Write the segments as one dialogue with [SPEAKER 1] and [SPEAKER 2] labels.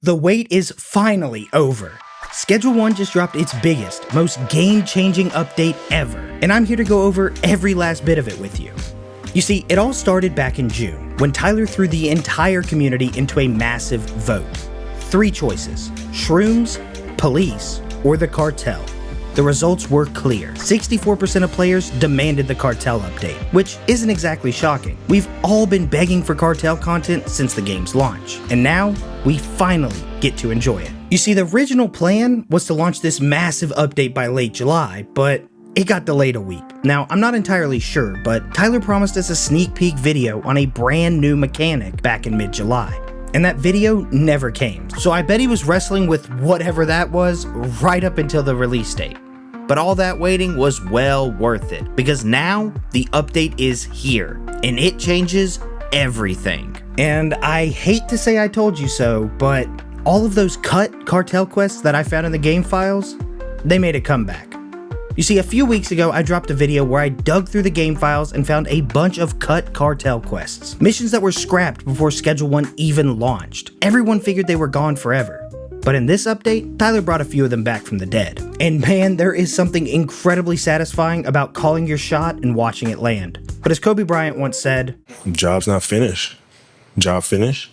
[SPEAKER 1] The wait is finally over. Schedule 1 just dropped its biggest, most game-changing update ever, and I'm here to go over every last bit of it with you. You see, it all started back in June, when Tyler threw the entire community into a massive vote. 3 choices: shrooms, police, or the cartel. The results were clear. 64% of players demanded the cartel update, which isn't exactly shocking. We've all been begging for cartel content since the game's launch, and now we finally get to enjoy it. You see, the original plan was to launch this massive update by late July, but it got delayed a week. Now, I'm not entirely sure, but Tyler promised us a sneak peek video on a brand new mechanic back in mid-July. And that video never came. So I bet he was wrestling with whatever that was right up until the release date. But all that waiting was well worth it, because now the update is here, and it changes everything. And I hate to say I told you so, but all of those cut cartel quests that I found in the game files, they made a comeback. You see, a few weeks ago, I dropped a video where I dug through the game files and found a bunch of cut cartel quests. Missions that were scrapped before Schedule 1 even launched. Everyone figured they were gone forever. But in this update, Tyler brought a few of them back from the dead. And man, there is something incredibly satisfying about calling your shot and watching it land. But as Kobe Bryant once said,
[SPEAKER 2] "Job's not finished." Job finished?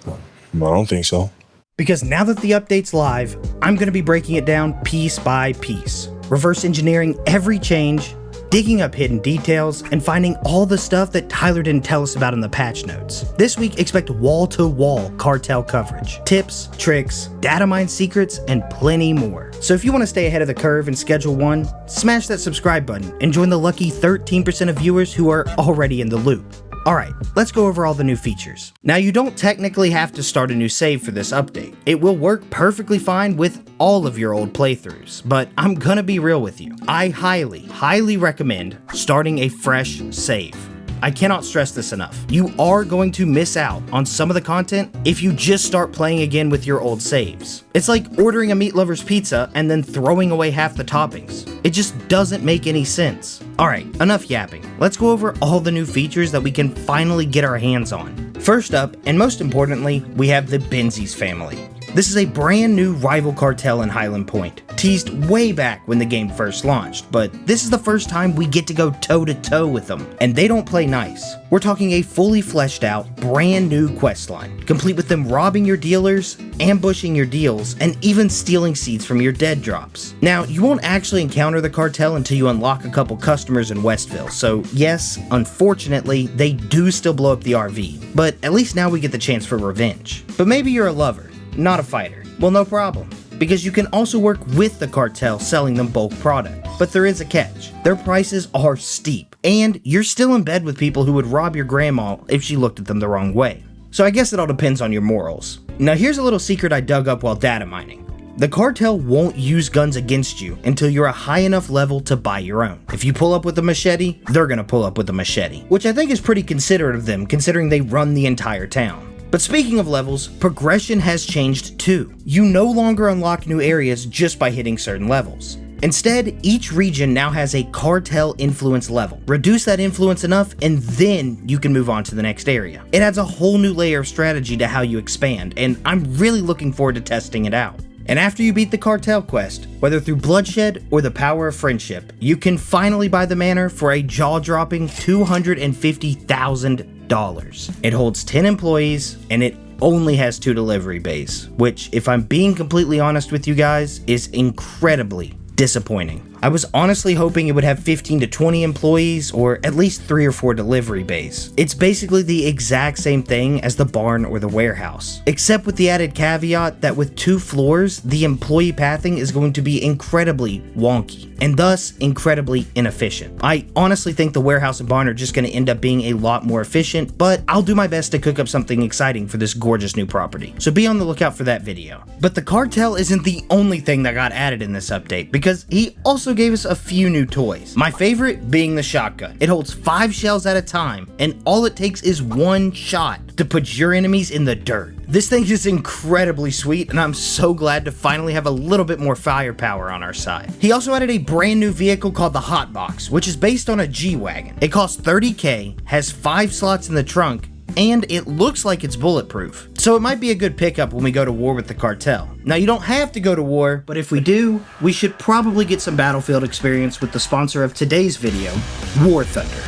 [SPEAKER 2] I don't think so.
[SPEAKER 1] Because now that the update's live, I'm going to be breaking it down piece by piece, reverse engineering every change, digging up hidden details, and finding all the stuff that Tyler didn't tell us about in the patch notes. This week, expect wall-to-wall cartel coverage, tips, tricks, data mine secrets, and plenty more. So if you want to stay ahead of the curve in Schedule 1, smash that subscribe button and join the lucky 13% of viewers who are already in the loop. Alright, let's go over all the new features. Now, you don't technically have to start a new save for this update. It will work perfectly fine with all of your old playthroughs, but I'm gonna be real with you. I highly recommend starting a fresh save. I cannot stress this enough. You are going to miss out on some of the content if you just start playing again with your old saves. It's like ordering a meat lover's pizza and then throwing away half the toppings. It just doesn't make any sense. Alright, enough yapping. Let's go over all the new features that we can finally get our hands on. First up, and most importantly, we have the Benzies family. This is a brand new rival cartel in Highland Point, teased way back when the game first launched, but this is the first time we get to go toe-to-toe with them, and they don't play nice. We're talking a fully fleshed out, brand new questline, complete with them robbing your dealers, ambushing your deals, and even stealing seeds from your dead drops. Now, you won't actually encounter the cartel until you unlock a couple customers in Westville, so yes, unfortunately, they do still blow up the RV, but at least now we get the chance for revenge. But maybe you're a lover, not a fighter. Well, no problem, because you can also work with the cartel selling them bulk product. But there is a catch. Their prices are steep, and you're still in bed with people who would rob your grandma if she looked at them the wrong way. So I guess it all depends on your morals. Now here's a little secret I dug up while data mining. The cartel won't use guns against you until you're a high enough level to buy your own. If you pull up with a machete, they're gonna pull up with a machete, which I think is pretty considerate of them considering they run the entire town. But speaking of levels, progression has changed too. You no longer unlock new areas just by hitting certain levels. Instead, each region now has a cartel influence level. Reduce that influence enough and then you can move on to the next area. It adds a whole new layer of strategy to how you expand, and I'm really looking forward to testing it out. And after you beat the cartel quest, whether through bloodshed or the power of friendship, you can finally buy the manor for a jaw-dropping $250,000. It holds 10 employees, and it only has 2 delivery bays, which, if I'm being completely honest with you guys, is incredibly disappointing. I was honestly hoping it would have 15 to 20 employees, or at least 3 or 4 delivery bays. It's basically the exact same thing as the barn or the warehouse, except with the added caveat that with 2 floors, the employee pathing is going to be incredibly wonky, and thus incredibly inefficient. I honestly think the warehouse and barn are just going to end up being a lot more efficient, but I'll do my best to cook up something exciting for this gorgeous new property, so be on the lookout for that video. But the cartel isn't the only thing that got added in this update, because he also gave us a few new toys. My favorite being the shotgun. It holds 5 shells at a time, and all it takes is 1 shot to put your enemies in the dirt. This thing is incredibly sweet, and I'm so glad to finally have a little bit more firepower on our side. He also added a brand new vehicle called the Hotbox, which is based on a G-Wagon. It costs $30K, has 5 slots in the trunk, and it looks like it's bulletproof. So it might be a good pickup when we go to war with the Cartel. Now you don't have to go to war, but if we do, we should probably get some battlefield experience with the sponsor of today's video, War Thunder.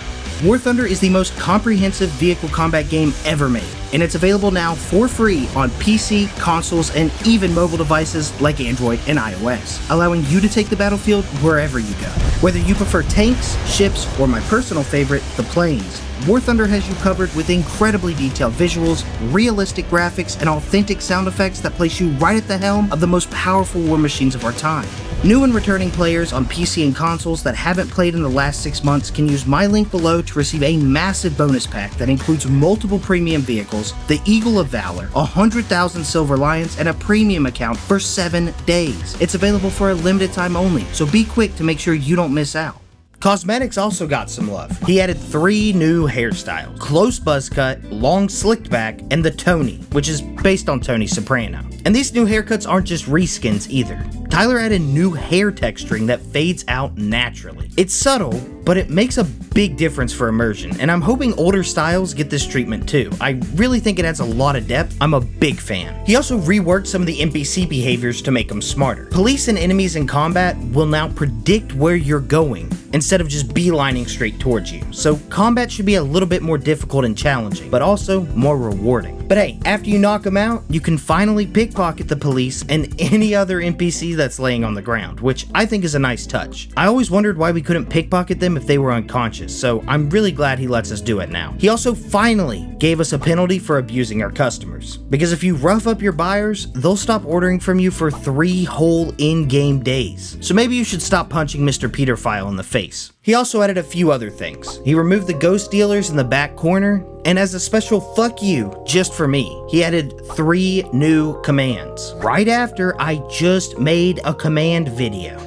[SPEAKER 1] War Thunder is the most comprehensive vehicle combat game ever made, and it's available now for free on PC, consoles, and even mobile devices like Android and iOS, allowing you to take the battlefield wherever you go. Whether you prefer tanks, ships, or my personal favorite, the planes, War Thunder has you covered with incredibly detailed visuals, realistic graphics, and authentic sound effects that place you right at the helm of the most powerful war machines of our time. New and returning players on PC and consoles that haven't played in the last 6 months can use my link below to receive a massive bonus pack that includes multiple premium vehicles, the Eagle of Valor, 100,000 Silver Lions, and a premium account for 7 days. It's available for a limited time only, so be quick to make sure you don't miss out. Cosmetics also got some love. He added 3 new hairstyles: close buzz cut, long slicked back, and the Tony, which is based on Tony Soprano. And these new haircuts aren't just reskins either. Tyler added new hair texturing that fades out naturally. It's subtle, but it makes a big difference for immersion, and I'm hoping older styles get this treatment too. I really think it adds a lot of depth. I'm a big fan. He also reworked some of the NPC behaviors to make them smarter. Police and enemies in combat will now predict where you're going instead of just beelining straight towards you. So combat should be a little bit more difficult and challenging, but also more rewarding. But hey, after you knock them out, you can finally pickpocket the police and any other NPC that's laying on the ground, which I think is a nice touch. I always wondered why we couldn't pickpocket them if they were unconscious, so I'm really glad he lets us do it now. He also finally gave us a penalty for abusing our customers, because if you rough up your buyers, they'll stop ordering from you for 3 whole in-game days. So maybe you should stop punching Mr. Peterfile in the face. He also added a few other things. He removed the ghost dealers in the back corner, and as a special fuck you just for me, he added 3 new commands right after I just made a command video.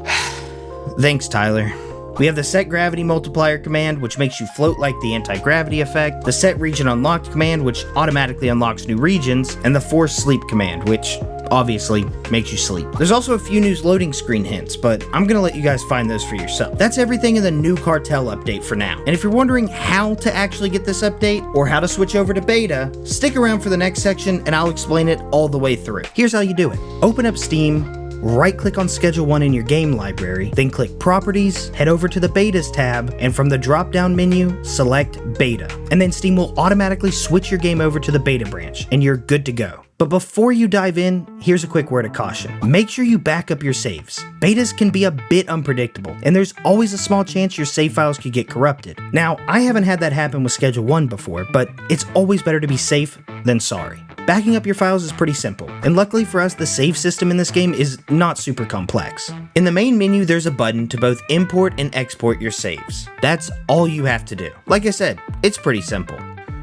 [SPEAKER 1] Thanks, Tyler. We have the Set Gravity Multiplier command, which makes you float like the anti-gravity effect, the Set Region Unlocked command, which automatically unlocks new regions, and the Force Sleep command, which obviously makes you sleep. There's also a few new loading screen hints, but I'm gonna let you guys find those for yourself. That's everything in the new Cartel update for now. And if you're wondering how to actually get this update, or how to switch over to beta, stick around for the next section and I'll explain it all the way through. Here's how you do it. Open up Steam, right-click on Schedule 1 in your game library, then click Properties, head over to the Betas tab, and from the drop-down menu, select Beta. And then Steam will automatically switch your game over to the beta branch, and you're good to go. But before you dive in, here's a quick word of caution. Make sure you back up your saves. Betas can be a bit unpredictable, and there's always a small chance your save files could get corrupted. Now, I haven't had that happen with Schedule 1 before, but it's always better to be safe than sorry. Backing up your files is pretty simple, and luckily for us, the save system in this game is not super complex. In the main menu, there's a button to both import and export your saves. That's all you have to do. Like I said, it's pretty simple.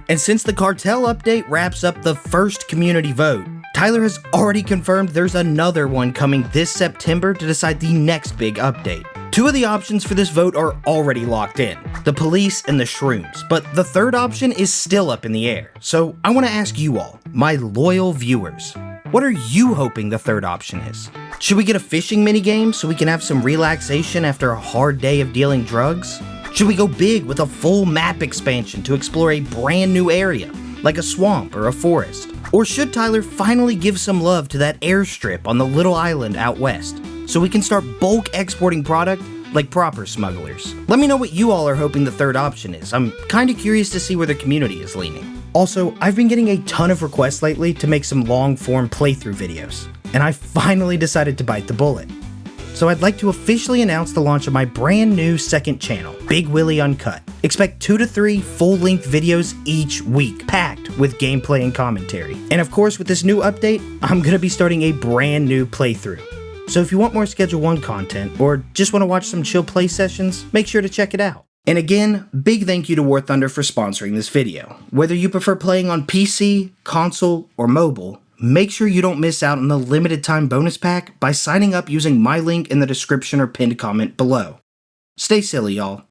[SPEAKER 1] And since the Cartel update wraps up the first community vote, Tyler has already confirmed there's another one coming this September to decide the next big update. 2 of the options for this vote are already locked in, the police and the shrooms, but the third option is still up in the air. So I want to ask you all, my loyal viewers, what are you hoping the third option is? Should we get a fishing minigame so we can have some relaxation after a hard day of dealing drugs? Should we go big with a full map expansion to explore a brand new area, like a swamp or a forest? Or should Tyler finally give some love to that airstrip on the little island out west, so we can start bulk exporting product like proper smugglers? Let me know what you all are hoping the third option is. I'm kinda curious to see where the community is leaning. Also, I've been getting a ton of requests lately to make some long-form playthrough videos, and I finally decided to bite the bullet. So I'd like to officially announce the launch of my brand new second channel, BigWilly Uncut. Expect 2 to 3 full-length videos each week, packed with gameplay and commentary. And of course, with this new update, I'm gonna be starting a brand new playthrough. So if you want more Schedule 1 content, or just want to watch some chill play sessions, make sure to check it out. And again, big thank you to War Thunder for sponsoring this video. Whether you prefer playing on PC, console, or mobile, make sure you don't miss out on the limited time bonus pack by signing up using my link in the description or pinned comment below. Stay silly, y'all.